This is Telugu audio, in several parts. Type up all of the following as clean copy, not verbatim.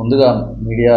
ముందుగా మీడియా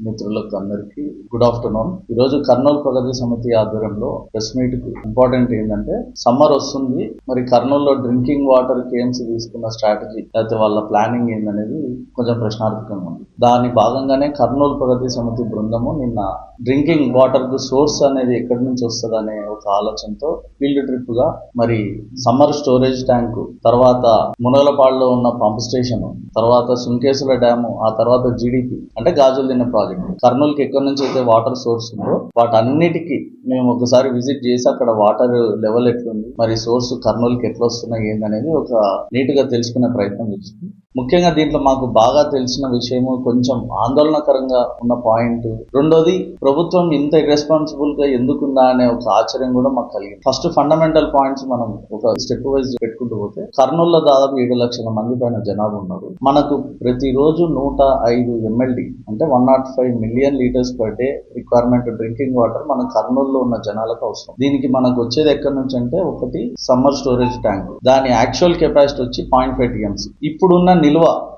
మిత్రులకు అందరికీ గుడ్ ఆఫ్టర్నూన్. ఈరోజు కర్నూలు ప్రగతి సమితి ఆధ్వర్యంలో ప్రెస్ మీట్ కు ఇంపార్టెంట్ ఏంటంటే సమ్మర్ వస్తుంది, మరి కర్నూలులో డ్రింకింగ్ వాటర్ కేఎంసీ తీసుకున్న స్ట్రాటజీ లేకపోతే వాళ్ళ ప్లానింగ్ ఏందనేది కొంచెం ప్రశ్నార్థకంగా ఉంది. దాని భాగంగానే కర్నూలు ప్రగతి సమితి బృందము నిన్న డ్రింకింగ్ వాటర్ కు సోర్స్ అనేది ఎక్కడి నుంచి వస్తుంది అనే ఒక ఆలోచనతో ఫీల్డ్ ట్రిప్ గా మరి సమ్మర్ స్టోరేజ్ ట్యాంకు, తర్వాత మునగలపాడులో ఉన్న పంప్ స్టేషన్, తర్వాత సుంకేసుల డ్యాము, ఆ తర్వాత జీడిపి అంటే గాజులు తిన్న ప్రాజెక్ట్, కర్నూలుకి ఎక్కడి నుంచి అయితే వాటర్ సోర్స్ ఉందో వాటన్నిటికీ మేము ఒకసారి విజిట్ చేసి అక్కడ వాటర్ లెవెల్ ఎట్లుంది, మరి సోర్స్ కర్నూలుకి ఎట్లా వస్తున్నాయి ఏందనేది ఒక నీట్ గా తెలుసుకునే ప్రయత్నం చేస్తుంది. ముఖ్యంగా దీంట్లో మాకు బాగా తెలిసిన విషయము, కొంచెం ఆందోళనకరంగా ఉన్న పాయింట్ రెండోది, ప్రభుత్వం ఇంత ఇర్రెస్పాన్సిబుల్ గా ఎందుకుందా అనే ఒక ఆశ్చర్యం కూడా మాకు కలిగింది. ఫస్ట్ ఫండమెంటల్ పాయింట్స్ మనం ఒక స్టెప్ వైజ్ పెట్టుకుంటూ పోతే, కర్నూలులో దాదాపు 7 లక్షల మంది పైన జనాభా ఉన్నారు. మనకు ప్రతిరోజు 105 MLD అంటే 105 million litres per day requirement drinking water మన కర్నూలులో ఉన్న జనాలకు అవసరం. దీనికి మనకు వచ్చేది ఎక్కడి నుంచి అంటే, ఒకటి సమ్మర్ స్టోరేజ్ ట్యాంక్, దాని యాక్చువల్ కెపాసిటీ వచ్చి 0.5 TMC.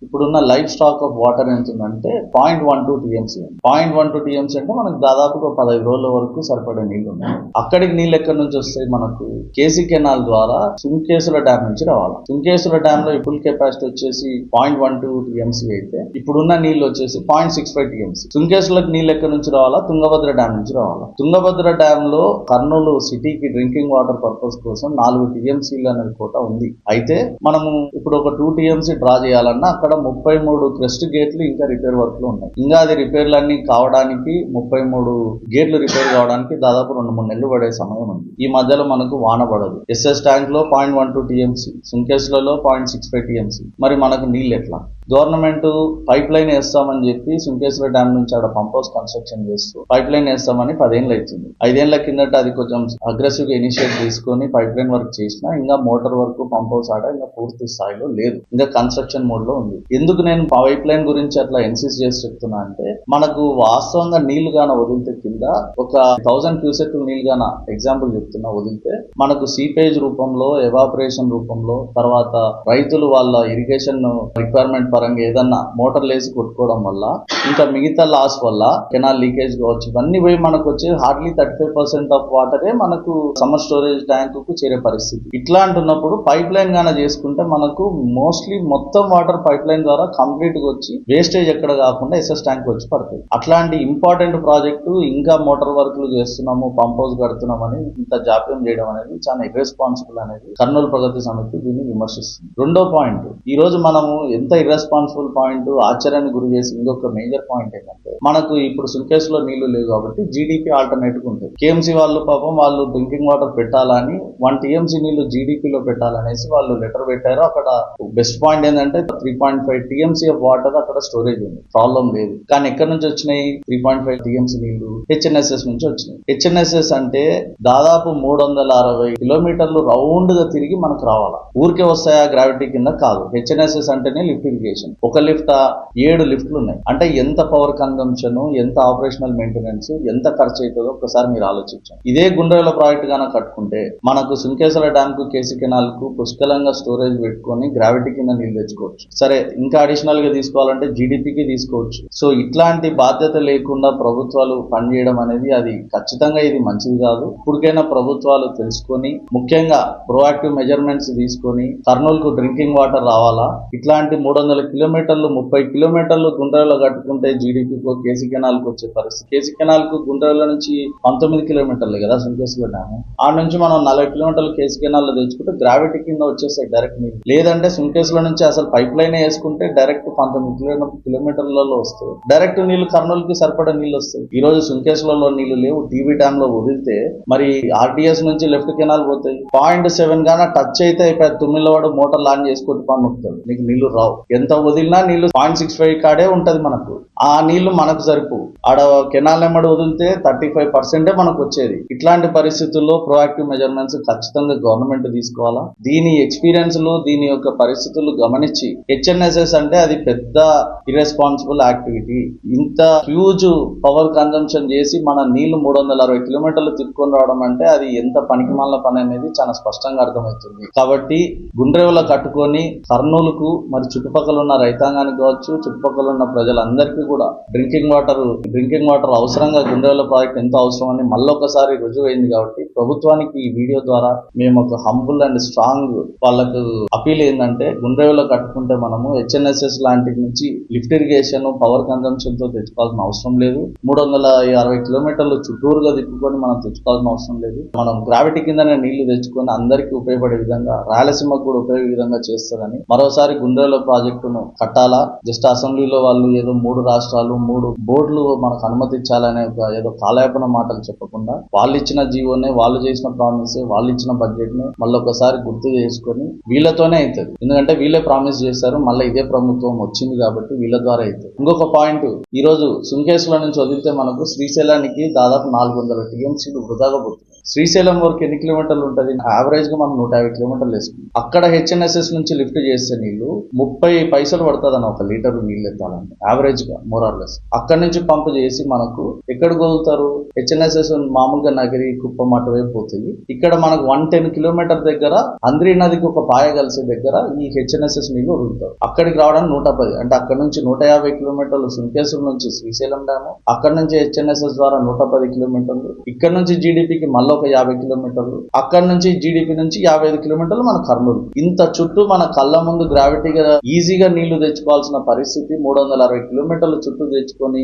ఇప్పుడున్న లైఫ్ స్టాక్ ఆఫ్ వాటర్ ఎంత ఉందంటే 0.12 TMC. 0.12 TMC అంటే మనకు దాదాపుగా 15 రోజుల వరకు సరిపడే నీళ్లు ఉన్నాయి. అక్కడికి నీళ్ళు ఎక్కడి నుంచి వస్తాయి? మనకు కేసీ కెనాల్ ద్వారా సుంకేసుల డ్యామ్ నుంచి రావాలి. సుంకేసుల డ్యామ్ లో ఫుల్ కెపాసిటీ వచ్చేసి 0.12 TMC అయితే ఇప్పుడున్న నీళ్లు వచ్చేసి 0.65 TMC. సుంకేసులకు నీళ్ళు ఎక్కడి నుంచి రావాలా? తుంగభద్ర డ్యామ్ నుంచి రావాలా. తుంగభద్ర డ్యామ్ లో కర్నూలు సిటీకి డ్రింకింగ్ వాటర్ పర్పస్ కోసం 4 TMC అనేది కోట ఉంది. అయితే మనము ఇప్పుడు ఒక 2 TMC డ్రా చేయాలన్నా అక్కడ 33 క్రెస్ట్ గేట్లు ఇంకా రిపేర్ వర్క్ లో ఉన్నాయి. ఇంకా అది రిపేర్లన్నీ కావడానికి 33 గేట్లు రిపేర్ కావడానికి దాదాపు 2-3 నెలలు పడే సమయం ఉంది. ఈ మధ్యలో మనకు వాన పడదు. ఎస్ఎస్ ట్యాంక్ లో 0.12 TMC, సుంకేసులలో 0.65 TMC. మరి మనకు నీళ్ళు ఎట్లా? గవర్నమెంట్ పైప్ లైన్ వేస్తామని చెప్పి సుంకేశ్వర డ్యామ్ నుంచి ఆడ పంప్ హౌస్ కన్స్ట్రక్షన్ చేస్తూ పైప్ లైన్ వేస్తామని 10 ఏళ్ళు అవుతుంది. 5 ఏళ్ల కిందట అది కొంచెం అగ్రెసివ్ గా ఇనిషియేట్ తీసుకొని పైప్ లైన్ వర్క్ చేసినా ఇంకా మోటార్ వర్క్ పంప్ హౌస్ ఆడ ఇంకా పూర్తి స్థాయిలో లేదు, ఇంకా కన్స్ట్రక్షన్ మోడ్ లో ఉంది. ఎందుకు నేను పైప్ లైన్ గురించి అట్లా ఇన్సిస్ట్ చేసి చెప్తున్నా అంటే, మనకు వాస్తవంగా నీళ్లు గాన వదిలితే కింద ఒక 1000 క్యూసెక్ నీళ్లు గాన ఎగ్జాంపుల్ చెప్తున్నా వదిలితే మనకు సీపేజ్ రూపంలో, ఎవాపరేషన్ రూపంలో, తర్వాత రైతులు వాళ్ళ ఇరిగేషన్ రిక్వైర్మెంట్ పరంగా ఏదన్నా మోటార్లు వేసి కొట్టుకోవడం వల్ల, ఇంకా మిగతా లాస్ వల్ల కెనాల్ లీకేజ్ కావచ్చు, ఇవన్నీ పోయి మనకు వచ్చే హార్డ్లీ 35% ఆఫ్ వాటరే మనకు సమ్మర్ స్టోరేజ్ ట్యాంక్ కు చేరే పరిస్థితి. ఇట్లాంటి ఉన్నప్పుడు పైప్ లైన్ గాన చేసుకుంటే మనకు మోస్ట్లీ మొత్తం వాటర్ పైప్ లైన్ ద్వారా కంప్లీట్ గా వచ్చి వేస్టేజ్ ఎక్కడ కాకుండా ఎస్ఎస్ ట్యాంక్ వచ్చి పడుతుంది. అట్లాంటి ఇంపార్టెంట్ ప్రాజెక్టు ఇంకా మోటార్ వర్క్లు చేస్తున్నాము, పంప్ హౌస్ కడుతున్నామని ఇంత జాప్యం చేయడం అనేది చాలా ఇర్రెస్పాన్సిబుల్ అనేది కర్నూలు ప్రగతి సమితి దీన్ని విమర్శిస్తుంది. రెండో పాయింట్, ఈ రోజు మనము ఎంత ఇర్రెస్పాన్సిబుల్ పాయింట్, ఆశ్చర్యానికి గురి చేసి ఇంకొక మేజర్ పాయింట్ ఏంటంటే, మనకు ఇప్పుడు సుంకేసులో నీళ్లు లేవు కాబట్టి జీడీపీ ఆల్టర్నేటివ్ ఉంటుంది. కేఎంసీ వాళ్ళు పాపం వాళ్ళు డ్రింకింగ్ వాటర్ పెట్టాలని 1 TMC నీళ్లు జీడీపీలో పెట్టాలనేసి వాళ్ళు లెటర్ పెట్టారు. అక్కడ బెస్ట్ పాయింట్ ఏంటంటే 3.5 TMC ఆఫ్ వాటర్ అక్కడ స్టోరేజ్ ఉంది, ప్రాబ్లం లేదు. కానీ ఎక్కడి నుంచి వచ్చినాయి 3.5 TMC నీళ్లు? హెచ్ఎన్ఎస్ఎస్ నుంచి వచ్చినాయి. హెచ్ఎన్ఎస్ఎస్ అంటే దాదాపు 360 కిలోమీటర్లు రౌండ్ గా తిరిగి మనకు రావాలా. ఊరికే వస్తాయా గ్రావిటీ కింద? కాదు. హెచ్ఎన్ఎస్ఎస్ అంటేనే లిఫ్ట్ ఇరిగేషన్. ఒక లిఫ్ట్ 7 లిఫ్ట్లు ఉన్నాయి అంటే ఎంత పవర్ కన్జంప్షన్, ఎంత ఆపరేషనల్ మెయింటెనెన్స్, ఎంత ఖర్చు అవుతుందో ఒకసారి మీరు ఆలోచించండి. ఇదే గుండ్రేల ప్రాజెక్ట్ గాన కట్టుకుంటే మనకు సుంకేశ్వర డ్యామ్ కు, కేసీ కెనాల్ కు పుష్కలంగా స్టోరేజ్ పెట్టుకొని గ్రావిటీ కింద నీళ్ళు తెచ్చుకోవచ్చు. సరే, ఇంకా అడిషనల్ గా తీసుకోవాలంటే జీడీపీకి తీసుకోవచ్చు. సో ఇట్లాంటి బాధ్యత లేకుండా ప్రభుత్వాలు పనిచేయడం అనేది అది ఖచ్చితంగా ఇది మంచిది కాదు. ఇప్పటికైనా ప్రభుత్వాలు తెలుసుకొని ముఖ్యంగా ప్రోయాక్టివ్ మెజర్మెంట్స్ తీసుకొని కర్నూలుకు డ్రింకింగ్ వాటర్ రావాలా. ఇట్లాంటి 300 కిలోమీటర్లు 30 కిలోమీటర్లు గుండ్రేలో కట్టుకుంటే జీడీపీకో, కేసీ కెనాల్ కు వచ్చే పరిస్థితి. కేసీ కెనాల్ కు గుండ్రేల నుంచి 19 కిలోమీటర్లు కదా సుంకేశ్వర డ్యామ్. ఆ నుంచి మనం 40 కిలోమీటర్లు కేసీ కెనాల్ లో తెచ్చుకుంటే గ్రావిటీ కింద వచ్చేస్తాయి డైరెక్ట్ నీళ్ళు. లేదంటే సుంకేశ్వర నుంచి అసలు పైప్ లైన్ వేసుకుంటే డైరెక్ట్ 19 కిలోమీటర్లలో వస్తాయి. డైరెక్ట్ నీళ్లు కర్నూలుకి సరిపడా నీళ్ళు వస్తాయి. ఈ రోజు సుంకేశ్వరలో నీళ్లు లేవు. టీవీ డ్యామ్ లో వదిలితే మరి ఆర్టీఎస్ నుంచి లెఫ్ట్ కెనాల్ పోతాయి. 0.7 గాన టచ్ అయితే అయిపోయి 9 వాడు మోటార్ లాంచ్ చేసుకుంటూ పనుకుతాడు, నీకు నీళ్లు రావు. ఎంత వదిలినా నీళ్లు 0.65 కాడే ఉంటది మనకు. ఆ నీళ్లు మనకు సరిపో. ఆడ కెనాల్ నెంబడి వదిలితే 35% మనకు వచ్చేది. ఇట్లాంటి పరిస్థితుల్లో ప్రోయాక్టివ్ మెజర్మెంట్స్ ఖచ్చితంగా గవర్నమెంట్ తీసుకోవాలా. దీని ఎక్స్పీరియన్స్ లో దీని యొక్క పరిస్థితులు గమనించి నుంచి హెచ్ఎన్ఎస్ఎస్ అంటే అది పెద్ద ఇర్రెస్పాన్సిబుల్ యాక్టివిటీ. ఇంత హ్యూజ్ పవర్ కన్జంప్షన్ చేసి మన నీళ్లు 360 కిలోమీటర్లు తిప్పుకొని రావడం అంటే అది ఎంత పనికిమాలిన పని అనేది చాలా స్పష్టంగా అర్థమవుతుంది. కాబట్టి గుండ్రేవుల కట్టుకొని కర్నూలుకు మరి చుట్టుపక్కల ఉన్న రైతాంగానికి కావచ్చు, చుట్టుపక్కల ఉన్న ప్రజలందరికీ కూడా డ్రింకింగ్ వాటర్ అవసరంగా గుండ్రేవుల ప్రాజెక్ట్ ఎంతో అవసరం అని మళ్ళొకసారి రుజువైంది. కాబట్టి ప్రభుత్వానికి ఈ వీడియో ద్వారా మేము ఒక హంబుల్ అండ్ స్ట్రాంగ్ వాళ్ళకు అపీల్ ఏంటంటే, గుండ్రేవుల కట్టుకుంటే మనము హెచ్ఎన్ఎస్ఎస్ లాంటి నుంచి లిఫ్ట్ ఇరిగేషన్ పవర్ కన్జంప్షన్ తో తెచ్చుకోవాల్సిన అవసరం లేదు. 360 కిలోమీటర్లు చుట్టూరుగా తిప్పుకొని మనం తెచ్చుకోవాల్సిన అవసరం లేదు. మనం గ్రావిటీ కిందనే నీళ్లు తెచ్చుకొని అందరికీ ఉపయోగపడే విధంగా, రాయలసీమకు కూడా ఉపయోగ విధంగా చేస్తుందని మరోసారి గుండ్రేవుల ప్రాజెక్టును కట్టాలా. జస్ట్ అసెంబ్లీలో వాళ్ళు ఏదో 3 రాష్ట్రాలు 3 బోర్డులు మనకు అనుమతి ఇచ్చాలనే ఏదో కాలయాపన మాటలు చెప్పకుండా, వాళ్ళు ఇచ్చిన జీవోనే, వాళ్ళు చేసిన ప్రామిస్, వాళ్ళు ఇచ్చిన బడ్జెట్ ని మళ్ళీ ఒకసారి గుర్తు చేసుకొని వీళ్ళతోనే అవుతుంది. ఎందుకంటే వీళ్ళే ప్రామిస్ చేశారు, మళ్ళీ ఇదే ప్రభుత్వం వచ్చింది కాబట్టి వీళ్ళ ద్వారా అవుతుంది. ఇంకొక పాయింట్, ఈ రోజు సుంకేశ్వరం నుంచి వదిలితే మనకు శ్రీశైలానికి దాదాపు 400 టీఎంసీలు వృధాగా పోతుంది. శ్రీశైలం వరకు ఎన్ని కిలోమీటర్లు ఉంటుంది? యావరేజ్ గా మనం 150 కిలోమీటర్లు వేసుకుంటాం. అక్కడ హెచ్ఎన్ఎస్ఎస్ నుంచి లిఫ్ట్ చేస్తే నీళ్లు 30 పైసలు పడుతుంది ఒక లీటర్ నీళ్ళు ఎత్తాలంటే, యావరేజ్ గా మోరార్లెస్. అక్కడ నుంచి పంపు చేసి మనకు ఎక్కడ వదులుతారు? హెచ్ఎన్ఎస్ఎస్ మామూలుగా నగరి కుప్పం అటువైపు పోతుంది. ఇక్కడ మనకు 110 కిలోమీటర్ దగ్గర అంద్రీ నదికి ఒక పాయ కలిసే దగ్గర ఈ హెచ్ఎన్ఎస్ఎస్ నీళ్లు వదులుతారు. అక్కడికి రావడానికి 110, అంటే అక్కడ నుంచి 150 కిలోమీటర్లు సుంకేశ్వరం నుంచి శ్రీశైలం డ్యాము, అక్కడ నుంచి హెచ్ఎన్ఎస్ఎస్ ద్వారా 110 కిలోమీటర్లు, ఇక్కడ నుంచి జీడిపికి మళ్ళీ ఒక 50 కిలోమీటర్లు, అక్కడ నుంచి జీడిపి నుంచి 55 కిలోమీటర్లు మన కర్నూలు. ఇంత చుట్టూ మన కళ్ళ ముందు గ్రావిటీగా ఈజీగా నీళ్లు తెచ్చుకోవాల్సిన పరిస్థితి 360 కిలోమీటర్లు చుట్టూ తెచ్చుకొని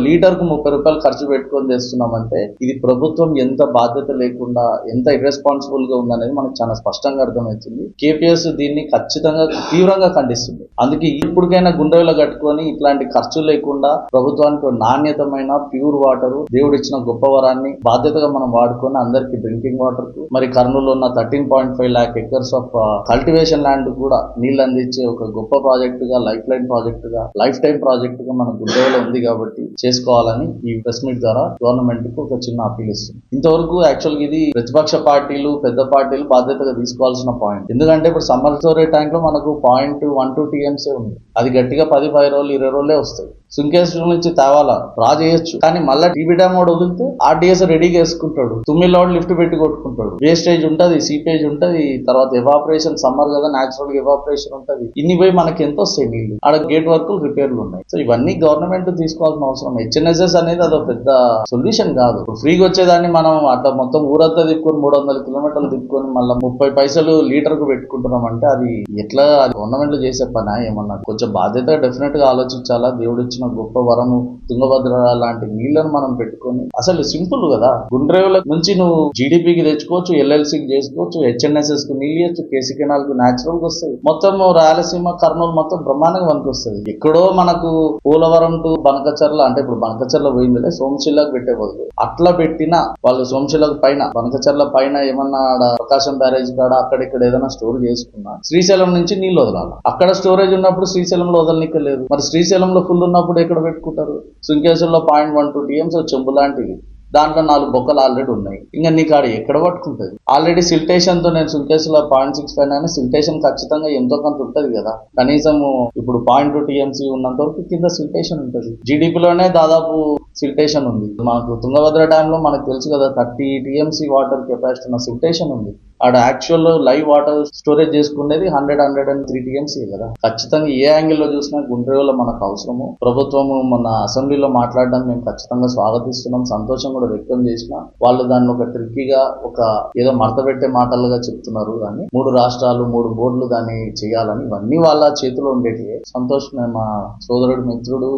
లీటర్ కు 30 రూపాయలు ఖర్చు పెట్టుకొని తెస్తున్నామంటే ఇది ప్రభుత్వం ఎంత బాధ్యత లేకుండా, ఎంత ఇర్రెస్పాన్సిబుల్ గా ఉందనేది మనకు చాలా స్పష్టంగా అర్థమవుతుంది. కేపీఎస్ దీన్ని ఖచ్చితంగా తీవ్రంగా ఖండిస్తుంది. అందుకే ఇప్పటికైనా గుండెలో కట్టుకొని ఇట్లాంటి ఖర్చు లేకుండా ప్రభుత్వానికి నాణ్యతమైన ప్యూర్ వాటర్, దేవుడిచ్చిన గొప్ప వరాన్ని బాధ్యతగా మనం వాడుకొని అందరికి డ్రింకింగ్ వాటర్ కు, మరి కర్నూలు ఉన్న 13.5 lakh acres of cultivation land కూడా నీళ్లు అందించే ఒక గొప్ప ప్రాజెక్ట్ గా, లైఫ్ లైన్ ప్రాజెక్ట్ గా, లైఫ్ టైం ప్రాజెక్ట్ గా మన గుండెలో ఉంది కాబట్టి చేసుకోవాలని ఈ ప్రెస్ మీట్ ద్వారా గవర్నమెంట్ కు ఒక చిన్న అపీల్ ఇస్తుంది. ఇంతవరకు యాక్చువల్ గా ఇది ప్రతిపక్ష పార్టీలు, పెద్ద పార్టీలు బాధ్యతగా తీసుకోవాల్సిన పాయింట్. ఎందుకంటే ఇప్పుడు సమ్మర్ స్టోరేజ్ ట్యాంక్ లో మనకు 0.12 టీఎంసీ ఉంది. అది గట్టిగా 10-15 రోజులు 20 రోజులే వస్తాయి. సుంకేశ్వరం నుంచి తేవాలా, డ్రా చేయొచ్చు. కానీ మళ్ళీ టీబీ డ్యామ్ వాడు వదిలితే ఆర్డీఎస్ రెడీగా వేసుకుంటాడు, తుమ్మిలోడు లిఫ్ట్ పెట్టి కొట్టుకుంటాడు, వేస్టేజ్ ఉంటది, సీపేజ్ ఉంటది, తర్వాత ఎవాపరేషన్, సమ్మర్ కదా న్యాచురల్ గా ఎవాపరేషన్ ఉంటది. ఇన్ని పోయి మనకి ఎంత వస్తాయి నీళ్లు? ఆడ గేట్ వర్క్ రిపేర్లు ఉన్నాయి. సో ఇవన్నీ గవర్నమెంట్ తీసుకోవాల్సిన అవసరం. హెచ్ఎన్ఎస్ఎస్ అనేది అదో పెద్ద సొల్యూషన్ కాదు. ఫ్రీగా వచ్చేదాన్ని మనం అట్లా మొత్తం ఊరంతా తిప్పుకొని 300 కిలోమీటర్లు తిప్పుకొని మళ్ళీ 30 పైసలు లీటర్ కు పెట్టుకుంటున్నాం అంటే అది ఎట్లా? అది గవర్నమెంట్ చేసే పని ఏమన్నా? కొంచెం బాధ్యత డెఫినెట్ గా ఆలోచించాలా. దేవుడు ఇచ్చిన గొప్ప వరము తుంగభద్ర లాంటి నీళ్లను మనం పెట్టుకొని, అసలు సింపుల్ కదా, గుండ్రేవుల నుంచి నువ్వు జీడిపికి తెచ్చుకోవచ్చు, ఎల్ఎల్సీకి చేసుకోవచ్చు, హెచ్ఎన్ఎస్ఎస్ కు నీళ్ళు ఇవ్వచ్చు, కేసీ కెనాల్ కు న్యాచురల్ గా వస్తాయి. మొత్తం రాయలసీమ కర్నూలు మొత్తం బ్రహ్మాండంగా పనికొస్తుంది. ఎక్కడో మనకు పోలవరం టు బనకచర్ల, అంటే ఇప్పుడు బనకచర్ల పోయిందిలే, సోమశిలకు పెట్టే బదులు అట్లా పెట్టినా వాళ్ళు సోమశిలకు పైన, బనకచర్ల పైన ఏమన్నా ప్రకాశం బ్యారేజ్ కాడ అక్కడిక్కడ ఏదైనా స్టోర్ చేసుకున్నా శ్రీశైలం నుంచి నీళ్ళు వదలాలి. అక్కడ స్టోరేజ్ ఉన్నప్పుడు శ్రీశైలంలో వదలనిక్కలేదు. మరి శ్రీశైలంలో ఫుల్ ఉన్నప్పుడు ఎక్కడ పెట్టుకుంటారు? సుంకేశ్వరంలో 0.12 టీఎంసీ చెంబు లాంటివి, దాంట్లో 4 బొక్కలు ఆల్రెడీ ఉన్నాయి. ఇంకా నీకు ఆడ ఎక్కడ పట్టుకుంటుంది? ఆల్రెడీ సిల్టేషన్ తో నేను సుంకేశ్వరంలో 0.65 అయినా సిల్టేషన్ ఖచ్చితంగా ఎంతో కొంత ఉంటుంది కదా. కనీసం ఇప్పుడు 0.2 టీఎంసీ ఉన్నంత వరకు కింద సిల్టేషన్ ఉంటుంది. జీడిపిలోనే దాదాపు సిల్టేషన్ ఉంది. మనకు తుంగభద్ర డ్యామ్ లో మనకు తెలుసు కదా, 30 టీఎంసీ వాటర్ కెపాసిటీ ఉన్న సిల్టేషన్ ఉంది. ఆడ యాక్చువల్ లైవ్ వాటర్ స్టోరేజ్ చేసుకునేది 103 టీఎంసీ కదా. ఖచ్చితంగా ఏ యాంగిల్ లో చూసినా గుండ్రేవుల మనకు అవసరము. ప్రభుత్వము మన అసెంబ్లీలో మాట్లాడడానికి మేము ఖచ్చితంగా స్వాగతిస్తున్నాం, సంతోషం కూడా వ్యక్తం చేసిన. వాళ్ళు దాన్ని ఒక ట్రిక్కీగా, ఒక ఏదో మడత పెట్టే మాటలుగా చెప్తున్నారు. దాన్ని 3 రాష్ట్రాలు 3 బోర్డులు దాన్ని చేయాలని, ఇవన్నీ వాళ్ళ చేతిలో ఉండేటి. సంతోషమే. మా సోదరుడు మిత్రుడు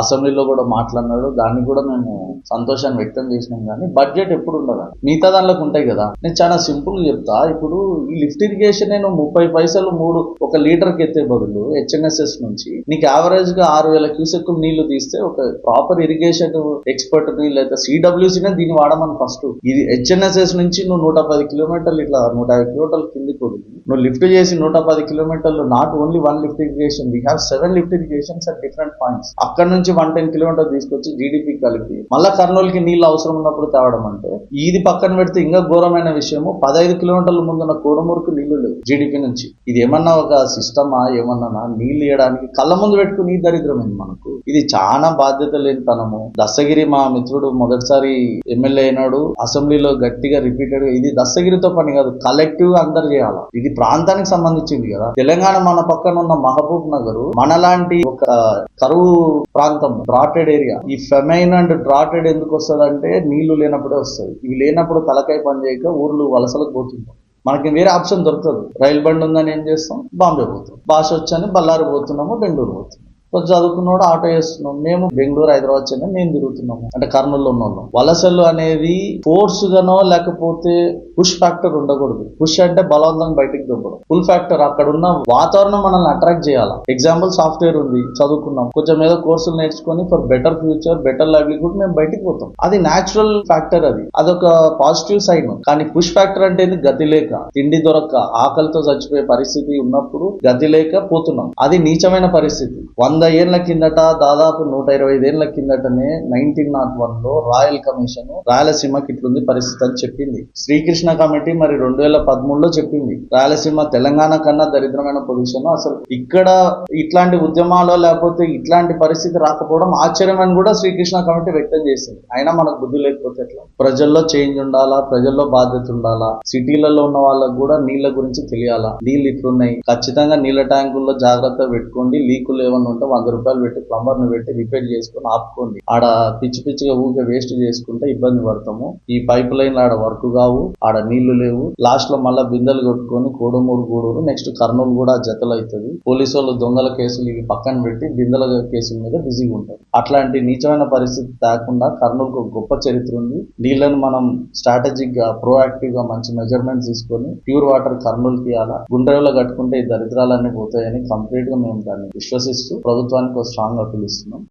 అసెంబ్లీలో కూడా మాట్లాడినాడు, దాన్ని కూడా మేము సంతోషాన్ని వ్యక్తం చేసినాం. కానీ బడ్జెట్ ఎప్పుడు ఉండదు, మిగతా దానిలోకి ఉంటాయి కదా. నేను చాలా సింపుల్ గా చెప్తా. ఇప్పుడు ఈ లిఫ్ట్ ఇరిగేషన్ నేను 30 పైసలు 1 లీటర్ కి ఎత్తే బదులు హెచ్ఎన్ఎస్ఎస్ నుంచి నీకు యావరేజ్ గా 6000 క్యూసెక్ నీళ్లు తీస్తే, ఒక ప్రాపర్ ఇరిగేషన్ ఎక్స్పర్ట్ ని లేదా సిడబ్ల్యూసీనే దీన్ని వాడమని ఫస్ట్. ఇది హెచ్ఎన్ఎస్ఎస్ నుంచి నువ్వు 110 కిలోమీటర్లు ఇట్లా 150 కిలోమీటర్లు కిందికి కొడుకు నువ్వు లిఫ్ట్ చేసి 110 కిలోమీటర్లు, not only 1 lift irrigation, we have 7 lift irrigations at different points. అక్కడ నుంచి 110 కిలోమీటర్లు తీసుకొచ్చి జీడిపి కలిపి మళ్ళా కర్నూలుకి నీళ్ళు అవసరం ఉన్నప్పుడు తేవడం అంటే, ఇది పక్కన పెడితే ఇంకా ఘోరమైన విషయము 15 కిలోమీటర్లు కిలోమీటర్ల ముందున్న కోడమూరుకు నీళ్లు లేవు జీడిపి నుంచి. ఇది ఏమన్నా ఒక సిస్టమా? ఏమన్నా నీళ్లు ఇవ్వడానికి కళ్ళ ముందు పెట్టుకుని ఈ దరిద్రమైంది మనకు. ఇది చాలా బాధ్యత లేనితనము. దస్తగిరి మా మిత్రుడు మొదటిసారి ఎమ్మెల్యే అయినాడు, అసెంబ్లీలో గట్టిగా రిపీటెడ్ గా ఇది దస్తగిరితో పని కాదు, కలెక్టివ్ గా అందరు చేయాలి. ఇది ప్రాంతానికి సంబంధించింది కదా. తెలంగాణ మన పక్కన ఉన్న మహబూబ్ నగర్ మనలాంటి ఒక కరువు ప్రాంతం, డ్రాటెడ్ ఏరియా. ఈ ఫెమైన్ అండ్ డ్రాటెడ్ ఎందుకు వస్తుందంటే నీళ్లు లేనప్పుడే వస్తుంది. ఇవి లేనప్పుడు తలకాయ పని చేయక ఊర్లు వలసలకు పోతుంటాం. మనకి వేరే ఆప్షన్ దొరకదు. రైలు బండి ఉందని ఏం చేస్తాం, బాంబే పోతాం. భాష వచ్చని బళ్ళారి పోతున్నాము, బెంగళూరు పోతున్నాం. కొంచెం చదువుకున్నోడు ఆటో వేస్తున్నాం. మేము బెంగళూరు హైదరాబాద్ చెన్నై మేము తిరుగుతున్నాము. అంటే కర్నూలులో ఉన్న వాళ్ళం. వలసలు అనేది ఫోర్స్ గానో లేకపోతే పుష్ ఫ్యాక్టర్ ఉండకూడదు. పుష్ అంటే బలవంతంగా బయటికి దింపడం. పుల్ ఫ్యాక్టర్ అక్కడ ఉన్న వాతావరణం మనల్ని అట్రాక్ట్ చేయాలి. ఎగ్జాంపుల్ సాఫ్ట్వేర్ ఉంది, చదువుకున్నాం, కొంచెం ఏదో కోర్సులు నేర్చుకొని for better future, better livelihood మేము బయటికి పోతాం. అది న్యాచురల్ ఫ్యాక్టర్, అదొక పాజిటివ్ సైడ్. కానీ పుష్ ఫ్యాక్టర్ అంటే గతి లేక, తిండి దొరక్క, ఆకలితో చచ్చిపోయే పరిస్థితి ఉన్నప్పుడు గతి లేక పోతున్నాం. అది నీచమైన పరిస్థితి. 100 ఏళ్ల కిందట, దాదాపు 125 ఏళ్ల కిందటనే 1901 లో రాయల్ కమిషన్ రాయలసీమకి ఇట్లుంది పరిస్థితి అని చెప్పింది. శ్రీకృష్ణ కమిటీ మరి 2013లో చెప్పింది రాయలసీమ తెలంగాణ కన్నా దరిద్రమైన పొజిషన్. అసలు ఇక్కడ ఇట్లాంటి ఉద్యమాలు లేకపోతే ఇట్లాంటి పరిస్థితి రాకపోవడం ఆశ్చర్యం అని కూడా శ్రీకృష్ణ కమిటీ వ్యక్తం చేసింది. అయినా మనకు బుద్ధి లేకపోతే ఎట్లా? ప్రజల్లో చేంజ్ ఉండాలా, ప్రజల్లో బాధ్యత ఉండాలా. సిటీలలో ఉన్న వాళ్ళకు కూడా నీళ్ల గురించి తెలియాలా. నీళ్ళు ఇట్లున్నాయి, ఖచ్చితంగా నీళ్ల ట్యాంకుల్లో జాగ్రత్త పెట్టుకోండి. లీకులు ఏమన్నా ఉంటే 100 రూపాయలు పెట్టి ప్లంబర్ ని పెట్టి రిపేర్ చేసుకుని ఆపుకోండి. ఆడ పిచ్చి పిచ్చిగా ఊకే వేస్ట్ చేసుకుంటే ఇబ్బంది పడతాము. ఈ పైప్ లైన్ ఆడ వర్క్ కావు, ఆడ నీళ్లు లేవు. లాస్ట్ లో మళ్ళా బిందెలు కొట్టుకొని కోడమూరు గూడూరు, నెక్స్ట్ కర్నూలు కూడా జతలు అవుతుంది. పోలీసు వాళ్ళు దొంగల కేసులు ఇవి పక్కన పెట్టి బిందెల కేసుల మీద బిజీగా ఉంటారు. అట్లాంటి నీచమైన పరిస్థితి తేకుండా కర్నూలుకు ఒక గొప్ప చరిత్ర ఉంది. నీళ్లను మనం స్ట్రాటజిక్ గా, ప్రోయాక్టివ్ గా మంచి మెజర్మెంట్స్ తీసుకొని ప్యూర్ వాటర్ కర్నూలుకి ఇవ్వాలా. గుండ్రేవులో కట్టుకుంటే ఈ దరిద్రాలన్నీ పోతాయని కంప్లీట్ గా మేము దాన్ని విశ్వసిస్తూ ప్రభుత్వానికి ఒక స్ట్రాంగ్ అప్పీల్ ఇస్తున్నాం.